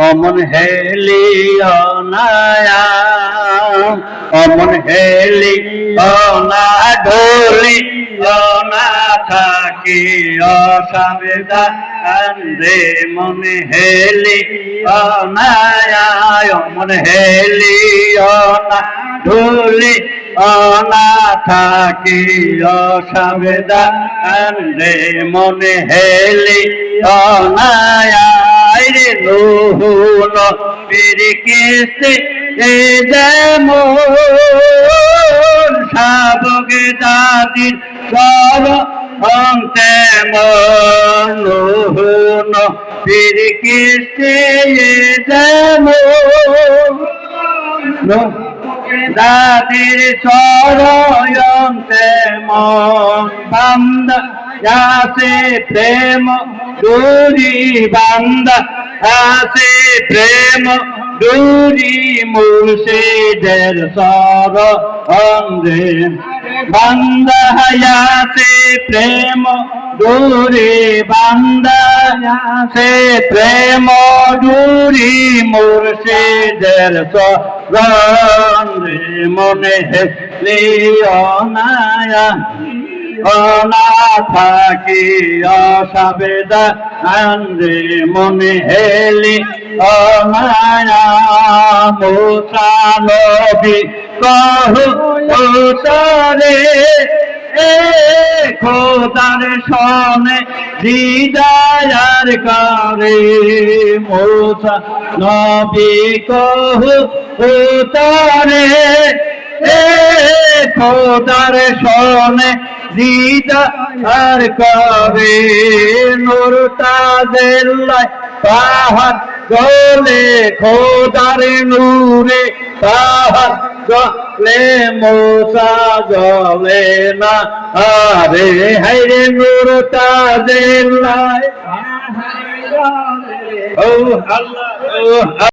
অমন হেলিও না অমন হেলিও না ঢলিও না থাকি অসাবধান রে মন হেলিও না অমন হেলিও না ঢলিও না থাকি অসাবধান রে মন হেলিও না রে নুহুন বিরকিস্তে যেমন শাবক দাদির সর তেমন নুহুন বিরকিস্তে যেমন দাদির সর তেমন বান্দা যাসে প্রেম ডোরি বান্দা আসে প্রেম ডোরি মুর্শিদের সর অন্ধে বান্দা আসে প্রেম ডোরি বান্দা আসে প্রেম ডোরি মুর্শিদের সর অন্ধে মনে হেলিও না না থাকি অসাবধান রে মনে হেলি অনায়া মুসা নবী কহু তারে খোদার সনে দিদার করে মুসা নবী কহু তারে খোদার সনে দিদার করে নূর তাজের পাহাড় গলে খোদার নূরে পাহাড় গলে মোসা জলে না আরে হাইরে নূর তাজের ও আল্লাহ